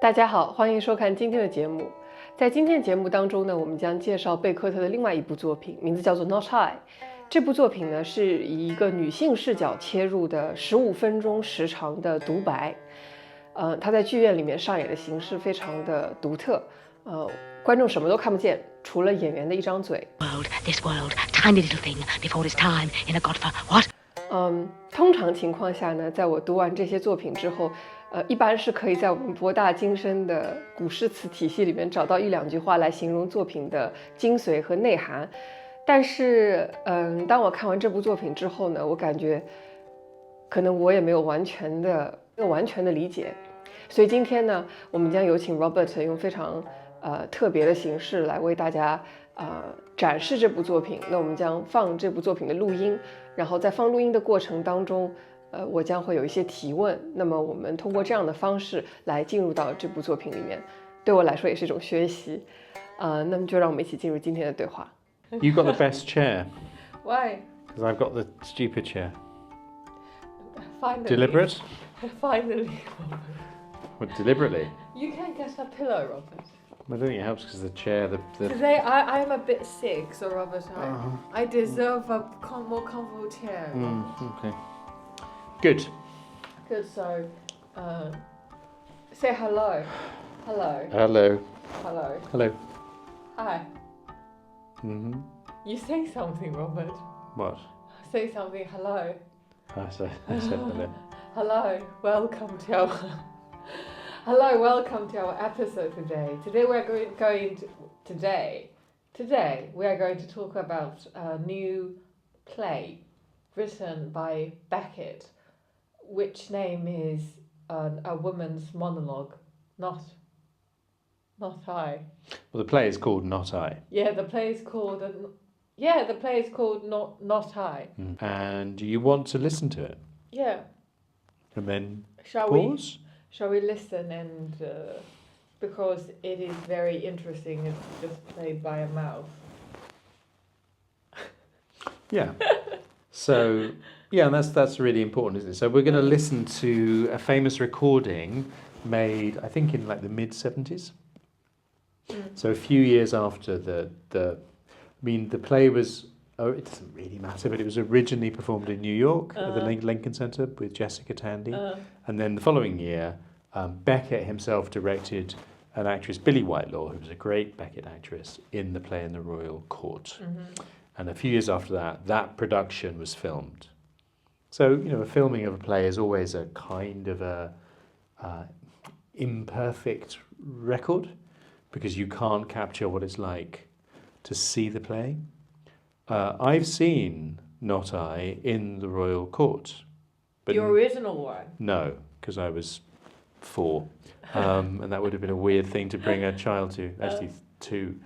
大家好，欢迎收看今天的节目。在今天的节目当中呢，我们将介绍贝克特的另外一部作品，名字叫做《Not I》。这部作品呢是以一个女性视角切入的15分钟时长的独白。它在剧院里面上演的形式非常的独特，观众什么都看不见，除了演员的一张嘴。This world, tiny little thing before its time in a godfather. What? 通常情况下呢，在我读完这些作品之后，一般是可以在我们博大精深的古诗词体系里面找到一两句话来形容作品的精髓和内涵。但是，当我看完这部作品之后呢，我感觉可能我也没有完全的理解。所以今天呢，我们将有请 Robert 用非常特别的形式来为大家展示这部作品。那我们将放这部作品的录音，然后在放录音的过程当中，我将会有一些提问。那么我们通过这样的方式来进入到这部作品里面，对我来说也是一种学习。那么就让我们一起进入今天的对话。You got the best chair. Why? Because I've got the stupid chair. Finally. Deliberate? Finally. Well, deliberately. You can get a pillow, Robert. I don't think it helps because the chair, the Today I'm a bit sick, so Robert, I deserve a more comfortable chair. Okay. Good. Good, so say hello. Hello. Hello. Hello. Hello. Hi. Mm-hmm. You say something, Robert. What? Say something. Hello. I said hello. Hello. Welcome to our Hello, welcome to our episode today. Today we are going to talk about a new play written by Beckett, which name is a woman's monologue, not I. Well, the play is called Not I. Yeah, the play is called Not I. And you want to listen to it? Yeah. And then Shall pause? Shall we listen? And because it is very interesting, it's just played by a mouse. Yeah. So, yeah, and that's really important, isn't it? So we're going to listen to a famous recording made, I think, in like the mid-70s. So a few years after the play was, it doesn't really matter, but it was originally performed in New York at the Lincoln Center with Jessica Tandy. And then the following year, Beckett himself directed an actress, Billie Whitelaw, who was a great Beckett actress, in the play in the Royal Court. And a few years after that, that production was filmed. So, a filming of a play is always a kind of a imperfect record, because you can't capture what it's like to see the play. I've seen Not I in the Royal Court. But The original one? No, because I was 4. And that would have been a weird thing to bring a child to, actually 2.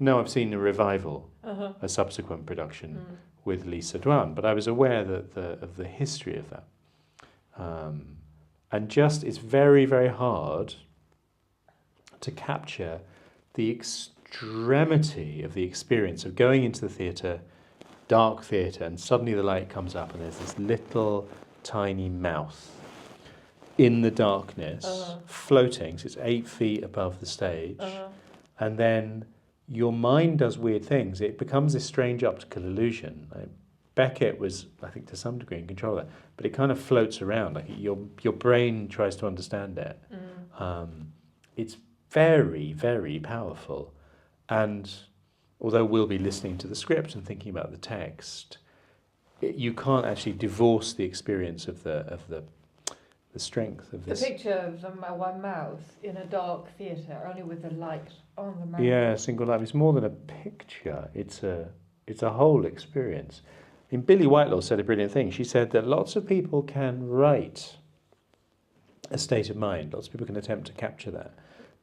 No, I've seen a revival, a subsequent production with Lisa Dwan, but I was aware of the history of that. And just, it's very, very hard to capture the extremity of the experience of going into the theatre, dark theatre, and suddenly the light comes up and there's this little tiny mouth in the darkness, floating, so it's 8 feet above the stage, and then your mind does weird things. It becomes this strange optical illusion. Beckett was, I think, to some degree in control of that, but it kind of floats around, like your brain tries to understand it. It's very, very powerful. And although we'll be listening to the script and thinking about the text, you can't actually divorce the experience of the strength of this. The picture of one mouse in a dark theatre, only with the light on the mouse. Yeah, single light. It's more than a picture. It's a whole experience. And Billie Whitelaw said a brilliant thing. She said that lots of people can write a state of mind. Lots of people can attempt to capture that.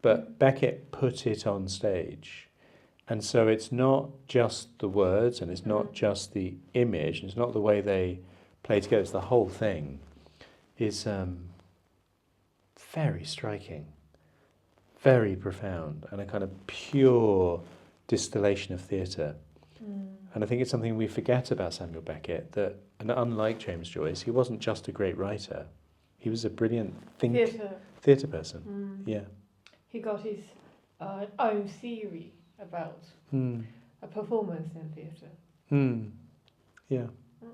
But Beckett put it on stage. And so it's not just the words, and it's not just the image, and it's not the way they play together, it's the whole thing is very striking, very profound, and a kind of pure distillation of theatre. And I think it's something we forget about Samuel Beckett, that, and unlike James Joyce, he wasn't just a great writer, he was a brilliant theatre person. Yeah. He got his own theory about a performance in theatre. Yeah,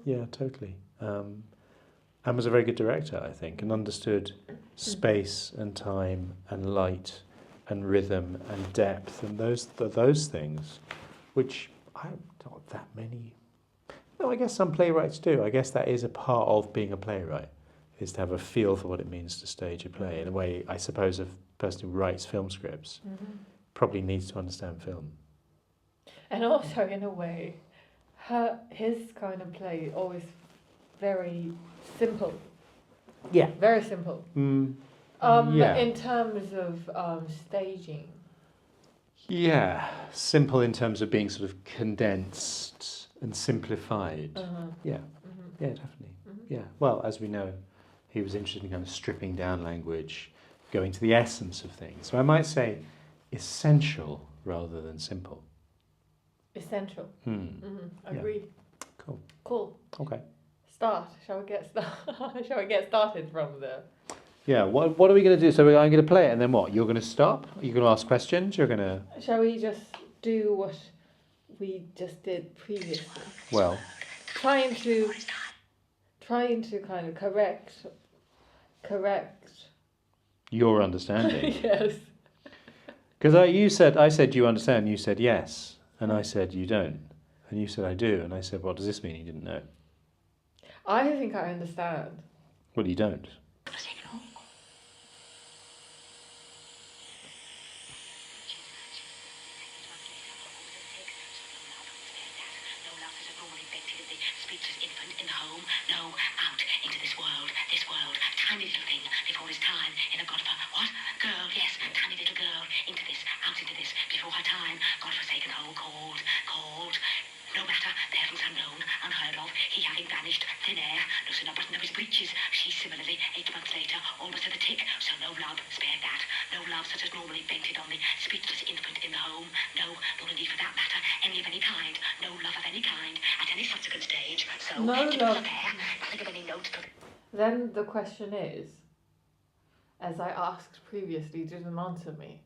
yeah, totally. And was a very good director, I think, and understood space and time and light and rhythm and depth and those things, which I not that many. No, I guess some playwrights do. I guess that is a part of being a playwright, is to have a feel for what it means to stage a play. In a way, I suppose a person who writes film scripts probably needs to understand film. And also, in a way, his kind of play is always very simple. Yeah. Very simple. Yeah. In terms of staging. Yeah, simple in terms of being sort of condensed and simplified. Yeah, yeah, definitely. Yeah, well, as we know, he was interested in kind of stripping down language, going to the essence of things. So I might say essential rather than simple. Essential. Agreed. Cool. Cool. Okay. Shall we get Shall we get started from the? Yeah. What are we going to do? So I'm going to play it, and then what? You're going to stop. You're going to ask questions. You're going to. Shall we just do what we just did previously? Well. Trying to kind of correct. Your understanding. Yes. Because I said you understand. You said yes, and I said you don't, and you said I do, and I said what does this mean? You didn't know. I think I understand. Well, you don't. Tiny little thing before his time in a what? Girl, yes, tiny little girl, into this, out into this, before her time, God-forsaken hole, cold. No matter, the heavens unknown, unheard of, he having vanished, thin air, loosen a button of his breeches. She similarly, 8 months later, almost at the tick, so no love, spared that. No love such as normally vented on the speechless infant in the home. No, nor indeed for that matter, any of any kind. No love of any kind, at any subsequent stage. So, no love. Nothing of any note. Then the question is, as I asked previously, didn't answer me.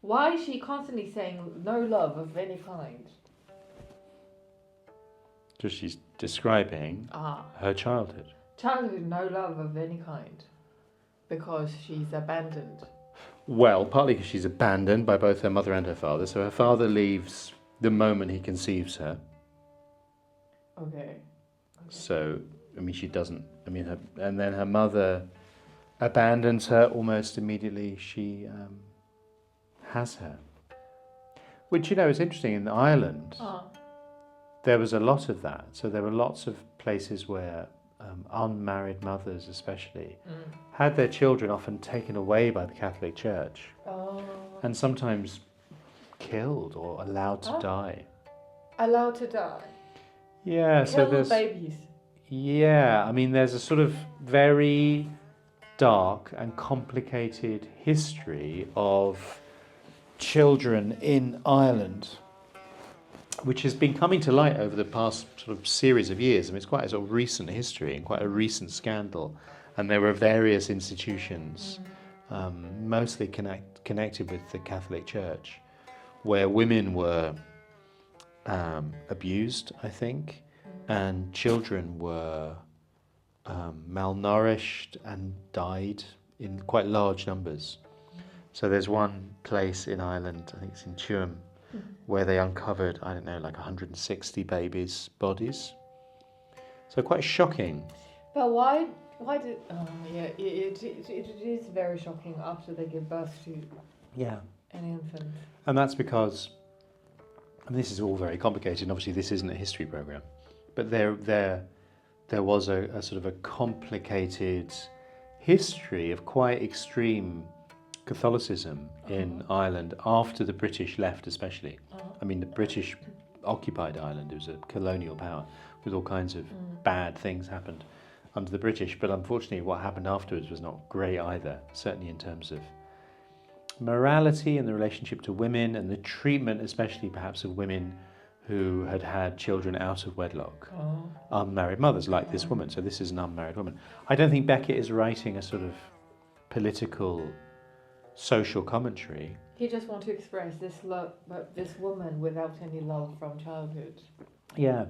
Why is she constantly saying no love of any kind? Because she's describing her childhood. Childhood, no love of any kind. Because she's abandoned. Well, partly because she's abandoned by both her mother and her father. So her father leaves the moment he conceives her. Okay. So, I mean, she doesn't. I mean, and then her mother abandons her almost immediately. She has her. Which, you know, is interesting. In Ireland, there was a lot of that. So there were lots of places where unmarried mothers especially had their children often taken away by the Catholic Church and sometimes killed or allowed to die. Allowed to die? Yeah, Kill so there's... babies? Yeah, I mean there's a sort of very dark and complicated history of children in Ireland, which has been coming to light over the past sort of series of years. I mean, it's quite a sort of recent history and quite a recent scandal. And there were various institutions, mostly connected with the Catholic Church, where women were abused, I think, and children were malnourished and died in quite large numbers. So there's one place in Ireland, I think it's in Tuam, where they uncovered, I don't know, like 160 babies' bodies. So quite shocking. But why did... it is very shocking after they give birth to an infant. And that's because, and this is all very complicated, and obviously this isn't a history programme, but there was a sort of a complicated history of quite extreme Catholicism in Ireland after the British left especially. I mean, the British occupied Ireland. It was a colonial power with all kinds of bad things happened under the British, but unfortunately what happened afterwards was not great either, certainly in terms of morality and the relationship to women and the treatment especially perhaps of women who had had children out of wedlock, unmarried mothers like this woman. So this is an unmarried woman. I don't think Beckett is writing a sort of political social commentary. He just wants to express this love, but this woman without any love from childhood. Yeah.